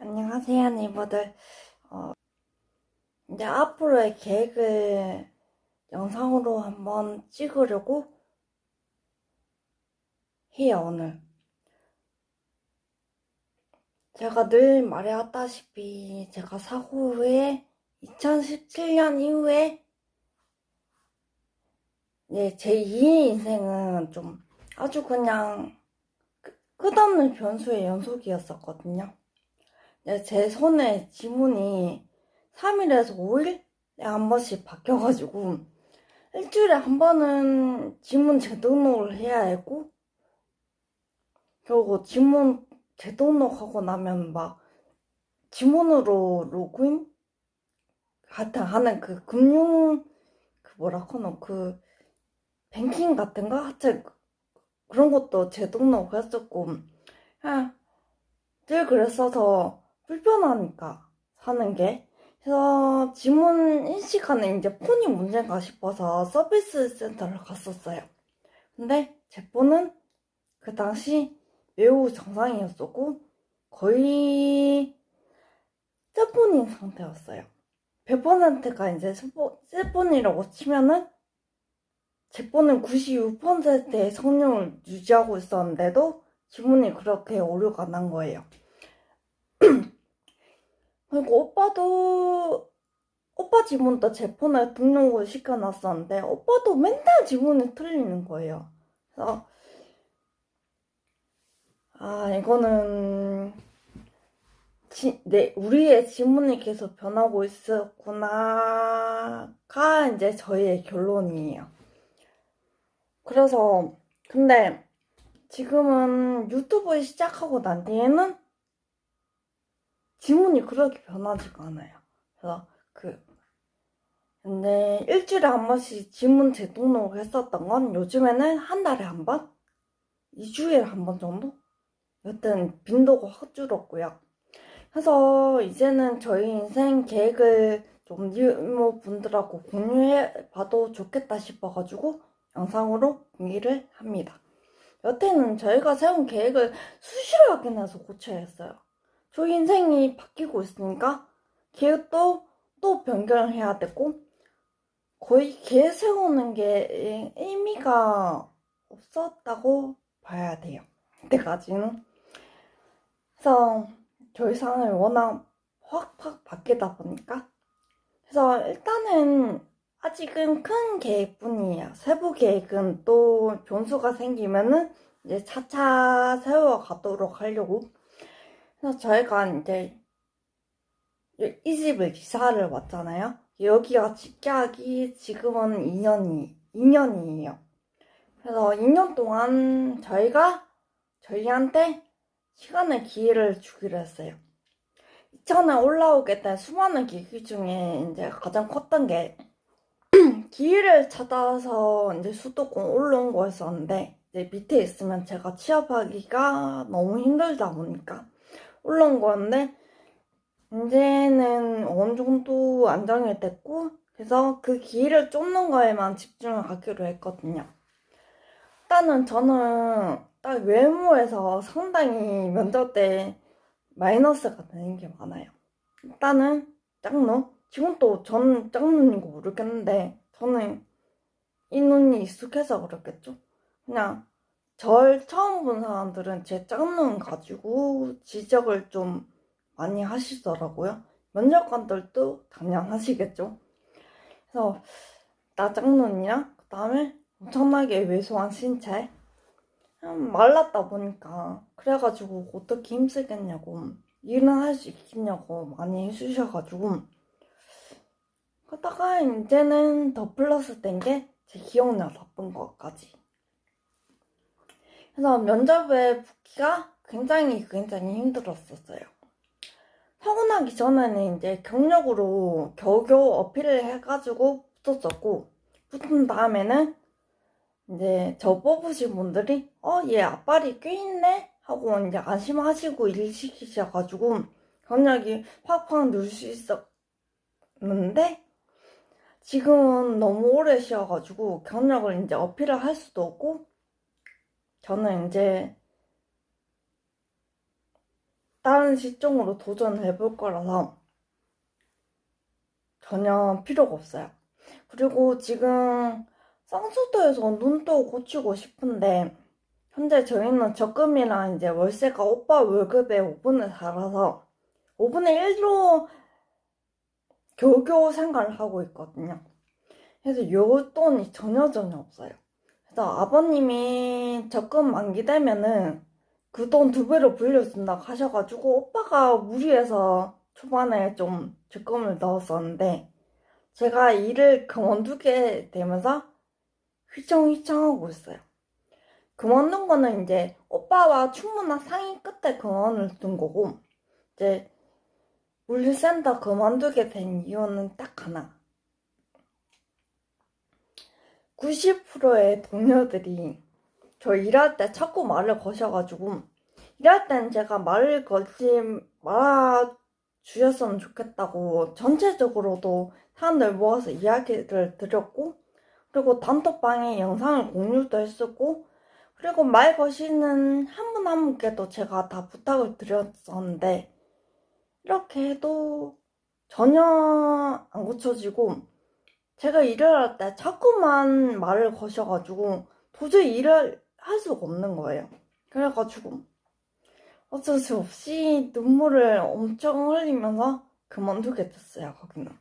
안녕하세요, 네이버들. 이제 앞으로의 계획을 영상으로 한번 찍으려고 해요, 오늘. 제가 늘 말해왔다시피, 제가 사고 후에 2017년 이후에 제 2의 인생은 좀 아주 그냥 끝없는 변수의 연속이었었거든요. 제 손에 지문이 3일에서 5일에 한 번씩 바뀌어가지고 일주일에 한 번은 지문 재등록을 해야 하고, 그리고 지문 재등록하고 나면 막 지문으로 로그인 하여튼 하는 그 금융 그 뭐라고 하노 그 뱅킹 같은 거 하여튼 그런 것도 재등록 했었고, 그냥 늘 그랬어서 불편하니까 사는 게. 그래서 지문 인식하는 이제 폰이 문제인가 싶어서 서비스 센터를 갔었어요. 근데 제 폰은 그 당시 매우 정상이었었고 거의 셀폰인 상태였어요. 100%가 이제 셀폰이라고 치면은 제 폰은 96%의 성능을 유지하고 있었는데도 지문이 그렇게 오류가 난 거예요. 그리고 오빠 지문도 제 폰에 등록을 시켜놨었는데 오빠도 맨날 지문이 틀리는 거예요. 그래서 이거는 우리의 지문이 계속 변하고 있었구나가 이제 저희의 결론이에요. 그래서 근데 지금은 유튜브 시작하고 난 뒤에는 지문이 그렇게 변하지가 않아요. 그래서 근데 일주일에 한 번씩 지문 재등록을 했었던 건 요즘에는 한 달에 한 번? 2주에 한 번 정도? 여튼 빈도가 확 줄었고요. 그래서 이제는 저희 인생 계획을 좀 이모분들하고 공유해봐도 좋겠다 싶어가지고 영상으로 공유를 합니다. 여태는 저희가 세운 계획을 수시로 확인해서 고쳐야 했어요. 저희 인생이 바뀌고 있으니까 계획도 또 변경을 해야 되고 거의 계획 세우는 게 의미가 없었다고 봐야 돼요. 그때까지는. 그래서 저희 상황이 워낙 확 바뀌다 보니까 그래서 일단은 아직은 큰 계획뿐이에요. 세부 계획은 또 변수가 생기면은 이제 차차 세워가도록 하려고. 그래서 저희가 이제 이 집을 이사를 왔잖아요. 여기가 집계하기 지금은 2년이에요. 그래서 2년 동안 저희한테 시간의 기회를 주기로 했어요. 이천에 올라오게 된 수많은 계기 중에 이제 가장 컸던 게 기회를 찾아서 이제 수도권 올라온 거였었는데 이제 밑에 있으면 제가 취업하기가 너무 힘들다 보니까 올라온 거였는데 이제는 어느 정도 안정이 됐고 그래서 그 기회를 쫓는 거에만 집중을 하기로 했거든요. 일단은 저는 딱 외모에서 상당히 면접 때 마이너스가 되는 게 많아요. 일단은 짝눈. 지금 또 저는 짝눈인 거 모르겠는데 저는 이 눈이 익숙해서 그렇겠죠? 그냥 절 처음 본 사람들은 제 짝눈 가지고 지적을 좀 많이 하시더라고요. 면접관들도 당연하시겠죠? 그래서 나 짝눈이랑 그 다음에 엄청나게 왜소한 신체 말랐다 보니까 그래가지고 어떻게 힘쓰겠냐고 일은 할 수 있겠냐고 많이 해주셔가지고 그러다가 이제는 더 플러스 된 게 제 기억력 나쁜 것까지. 그래서 면접에 붙기가 굉장히 힘들었었어요. 하고 나기 전에는 이제 경력으로 겨우겨우 어필을 해가지고 붙었었고 붙은 다음에는 이제 저 뽑으신 분들이 얘 앞발이 꽤 있네 하고 이제 안심하시고 일 시키셔가지고 경력이 팍팍 늘 수 있었는데 지금은 너무 오래 쉬어가지고 경력을 이제 어필을 할 수도 없고 저는 이제 다른 직종으로 도전해 볼 거라서 전혀 필요가 없어요. 그리고 지금 쌍수도에서 눈도 고치고 싶은데 현재 저희는 적금이랑 이제 월세가 오빠 월급의 5분의 4라서 5분의 1로 겨우겨우 생활을 하고 있거든요. 그래서 용돈이 전혀 없어요. 그래서 아버님이 적금 만기 되면은 그 돈 2배로 불려준다고 하셔가지고 오빠가 무리해서 초반에 좀 적금을 넣었었는데 제가 일을 그만두게 되면서 휘청휘청하고 있어요. 그만둔 거는 이제 오빠와 충분한 상의 끝에 그만을 둔 거고 이제 물류센터 그만두게 된 이유는 딱 하나. 90%의 동료들이 저 일할 때 자꾸 말을 거셔가지고 일할 땐 제가 말을 걸지 말아주셨으면 좋겠다고 전체적으로도 사람들 모아서 이야기를 드렸고 그리고 단톡방에 영상을 공유도 했었고 그리고 말 거시는 한 분 한 분께도 제가 다 부탁을 드렸었는데 이렇게 해도 전혀 안 고쳐지고 제가 일을 할 때 자꾸만 말을 거셔가지고 도저히 일을 할 수가 없는 거예요. 그래가지고 어쩔 수 없이 눈물을 엄청 흘리면서 그만두게 됐어요, 거기는.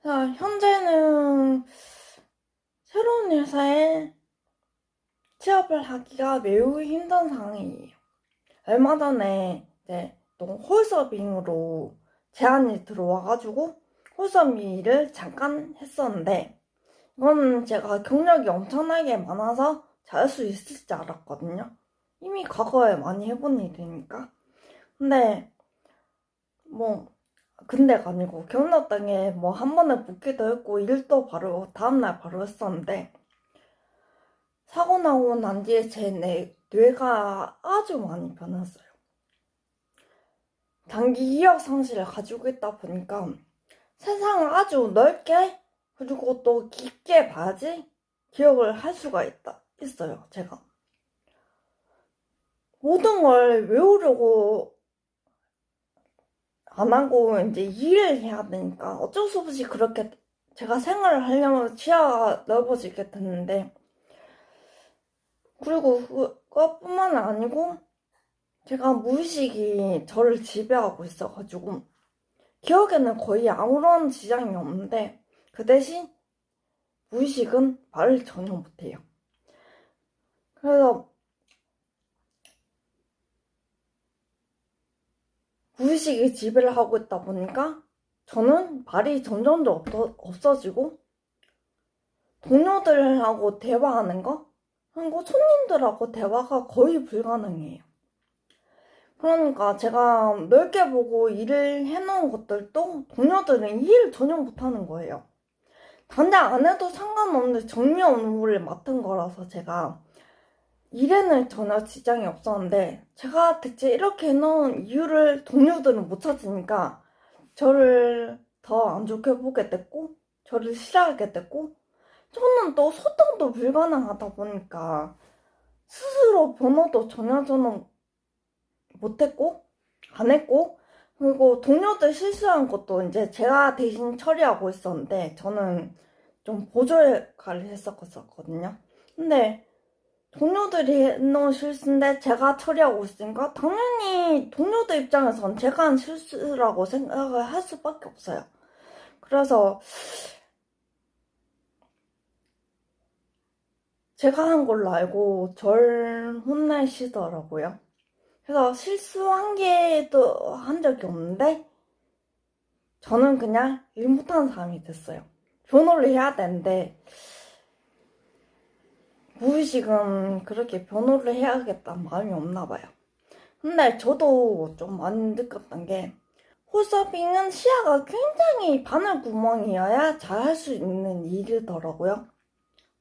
자, 현재는 새로운 회사에 취업을 하기가 매우 힘든 상황이에요. 얼마 전에 이제 또 홀서빙으로 제안이 들어와가지고 홀서빙 일을 잠깐 했었는데 이건 제가 경력이 엄청나게 많아서 잘할 수 있을 줄 알았거든요. 이미 과거에 많이 해본 일이니까. 근데 근데가 아니고 경력당에 한 번에 붙기도 했고 일도 바로 다음날 바로 했었는데 사고 나고 난 뒤에 제 뇌가 아주 많이 변했어요. 단기 기억 상실을 가지고 있다 보니까 세상을 아주 넓게 그리고 또 깊게 봐야지 기억을 할 수가 있어요, 제가. 모든 걸 외우려고 안 하고 이제 일을 해야 되니까 어쩔 수 없이 그렇게 제가 생활을 하려면 시야가 넓어지게 됐는데 그리고 그것뿐만 아니고 제가 무의식이 저를 지배하고 있어가지고 기억에는 거의 아무런 지장이 없는데 그 대신 무의식은 말을 전혀 못해요. 그래서 무의식이 지배를 하고 있다 보니까 저는 말이 점점 더 없어지고 동료들하고 대화하는 거 그리고 손님들하고 대화가 거의 불가능해요. 그러니까 제가 넓게 보고 일을 해놓은 것들도 동료들은 일을 전혀 못하는 거예요. 당장 안 해도 상관없는데 정리 업무를 맡은 거라서 제가 일에는 전혀 지장이 없었는데 제가 대체 이렇게 해놓은 이유를 동료들은 못 찾으니까 저를 더 안 좋게 보게 됐고 저를 싫어하게 됐고 저는 또 소통도 불가능하다 보니까 스스로 번호도 전혀 저는 못했고 안 했고 그리고 동료들 실수한 것도 이제 제가 대신 처리하고 있었는데 저는 좀 보조 역할을 했었거든요. 근데 동료들이 했는 실수인데 제가 처리하고 있으니까 당연히 동료들 입장에선 제가 한 실수라고 생각을 할 수밖에 없어요. 그래서 제가 한 걸로 알고 절 혼내시더라고요. 그래서 실수한 개도 한 적이 없는데 저는 그냥 일 못하는 사람이 됐어요. 변호를 해야 되는데 무의식은 그렇게 변호를 해야겠다는 마음이 없나 봐요. 근데 저도 좀 많이 느꼈던 게 홀서빙은 시야가 굉장히 바늘 구멍이어야 잘 할 수 있는 일이더라고요.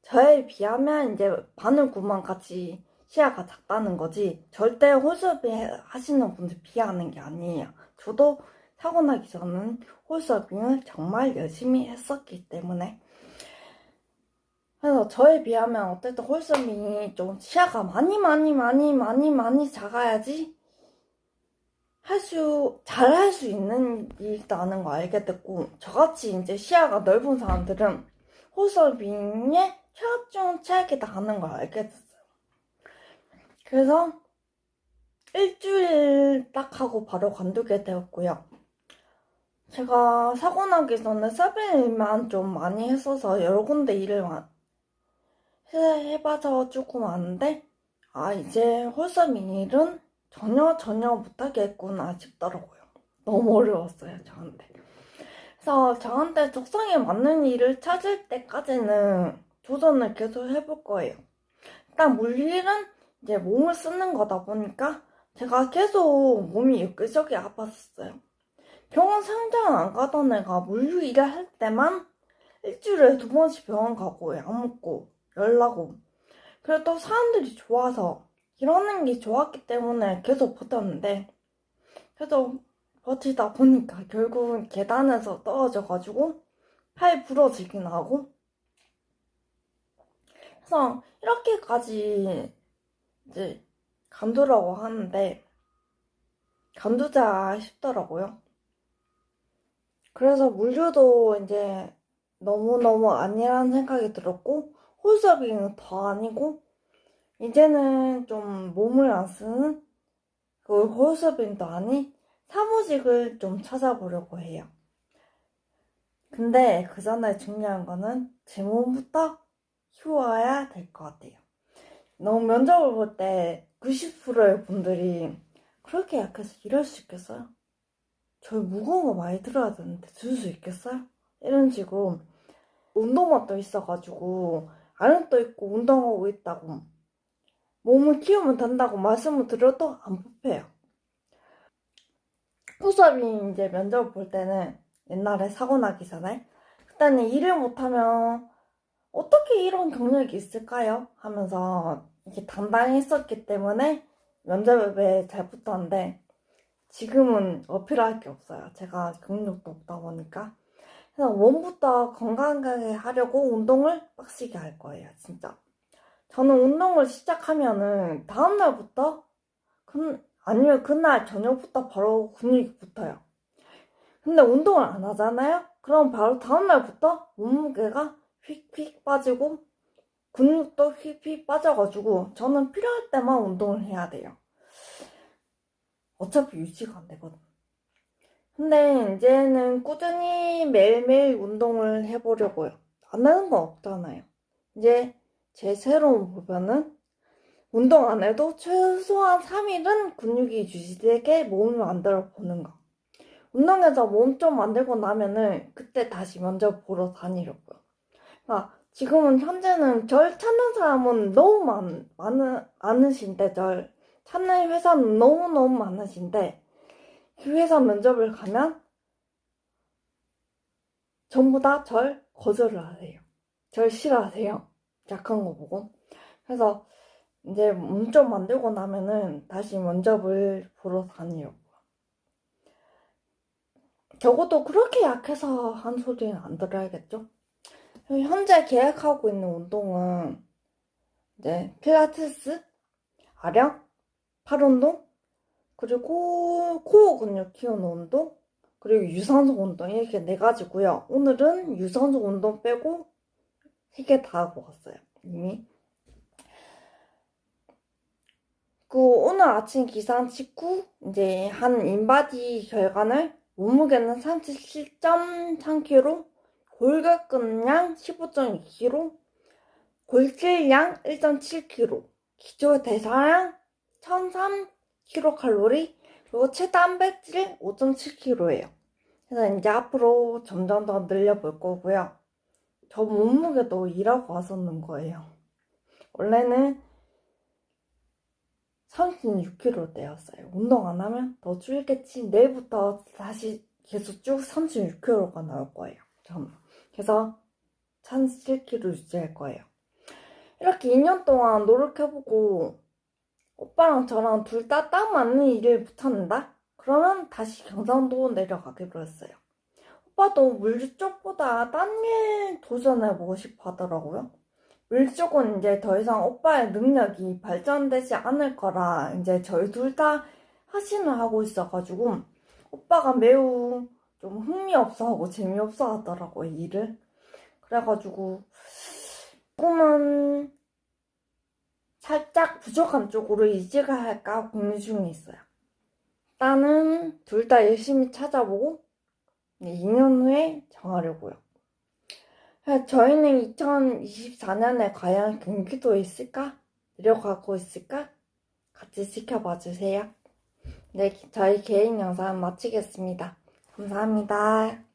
저에 비하면 이제 바늘 구멍 같이 시야가 작다는 거지 절대 홀서빙 하시는 분들 비하하는 게 아니에요. 저도 사고 나기 전은 홀서빙을 정말 열심히 했었기 때문에 그래서 저에 비하면 어쨌든 홀서빙이 좀 시야가 많이 작아야지 잘 할 수 있는 일이라는 거 알게 됐고, 저같이 이제 시야가 넓은 사람들은 홀서빙에 협중 체액이 나가는 걸 알게 됐어요. 그래서 일주일 딱 하고 바로 관두게 되었고요. 제가 사고 나기 전에 서빙 일만 좀 많이 했어서 여러 군데 일을 해봐서 조금 아는데, 이제 홀서빙 일은 전혀 못하겠구나 싶더라고요. 너무 어려웠어요, 저한테. 그래서 저한테 적성에 맞는 일을 찾을 때까지는 도전을 계속 해볼 거예요. 일단 물일은 이제 몸을 쓰는 거다 보니까 제가 계속 몸이 여기저기 아팠었어요. 병원 상담 안 가던 애가 물류 일을 할 때만 일주일에 2번씩 병원 가고 약 먹고 열나고, 그래도 사람들이 좋아서 일하는 게 좋았기 때문에 계속 버텼는데, 계속 버티다 보니까 결국은 계단에서 떨어져가지고 팔 부러지긴 하고, 그래서 이렇게까지 이제 간두라고 하는데 간두자 싶더라고요. 그래서 물류도 이제 너무너무 아니라는 생각이 들었고, 홀서빙은 더 아니고, 이제는 좀 몸을 안 쓰는 그 홀서빙도 아닌 사무직을 좀 찾아보려고 해요. 근데 그 전에 중요한 거는 제 몸부터 키워야 될 것 같아요. 너무 면접을 볼 때 90%의 분들이 그렇게 약해서 일할 수 있겠어요? 저희 무거운 거 많이 들어야 되는데 들 수 있겠어요? 이런 식으로 운동만 또 있어가지고 안은 또 있고 운동하고 있다고 몸을 키우면 된다고 말씀을 드려도 안 뽑혀요. 호수아비 이제 면접을 볼 때는 옛날에 사고 나기 전에 그때는 일을 못하면 어떻게 이런 경력이 있을까요? 하면서 이렇게 당당했었기 때문에 면접에 잘 붙었는데, 지금은 어필할 게 없어요. 제가 경력도 없다 보니까. 그래서 몸부터 건강하게 하려고 운동을 빡시게 할 거예요, 진짜. 저는 운동을 시작하면은 다음날부터, 아니면 그날 저녁부터 바로 근육이 붙어요. 근데 운동을 안 하잖아요? 그럼 바로 다음날부터 몸무게가 휙휙 빠지고 근육도 휙휙 빠져가지고 저는 필요할 때만 운동을 해야 돼요. 어차피 유지가 안 되거든. 근데 이제는 꾸준히 매일매일 운동을 해보려고요. 안 하는 건 없잖아요. 이제 제 새로운 목표는 운동 안 해도 최소한 3일은 근육이 유지되게 몸을 만들어 보는 거. 운동해서 몸 좀 만들고 나면은 그때 다시 면접 보러 다니려고요. 지금은 현재는 절 찾는 사람은 너무 많으신데, 절 찾는 회사는 너무너무 많으신데, 그 회사 면접을 가면 전부 다 절 거절을 하세요. 절 싫어하세요. 약한 거 보고. 그래서 이제 몸 좀 만들고 나면은 다시 면접을 보러 다니려고. 적어도 그렇게 약해서 한 소리는 안 들어야겠죠? 현재 계획하고 있는 운동은 이제 필라테스, 아령, 팔 운동, 그리고 코어 근육 키우는 운동, 그리고 유산소 운동, 이렇게 4가지고요. 오늘은 유산소 운동 빼고 3개 다 하고 왔어요, 이미. 오늘 아침 기상 직후 이제 한 인바디 결과를 몸무게는 37.3kg, 골격근량 15.2kg, 골질량 1.7kg, 기초 대사량 1003kcal, 그리고 체단백질 5.7kg예요. 그래서 이제 앞으로 점점 더 늘려볼 거고요. 저 몸무게도 일하고 와서 넣은 거예요. 원래는 36kg대였어요. 운동 안 하면 더 줄겠지. 내일부터 다시 계속 쭉 36kg가 나올 거예요. 저는. 그래서 37kg 유지할 거예요. 이렇게 2년 동안 노력해보고 오빠랑 저랑 둘 다 딱 맞는 일을 못찾는다? 그러면 다시 경상도 내려가기로 했어요. 오빠도 물류 쪽보다 딴 일 도전해보고 싶어 하더라고요. 물류 쪽은 이제 더 이상 오빠의 능력이 발전되지 않을 거라 이제 저희 둘 다 하신을 하고 있어가지고 오빠가 매우 좀 흥미없어하고 재미없어 하더라고요, 일을. 그래가지고 꿈은 살짝 부족한 쪽으로 이직을 할까 고민 중에 있어요. 일단은 둘 다 열심히 찾아보고 2년 후에 정하려고요. 저희는 2024년에 과연 경기도에 있을까? 내려가고 있을까? 같이 지켜봐 주세요. 네, 저희 개인 영상 마치겠습니다. 감사합니다.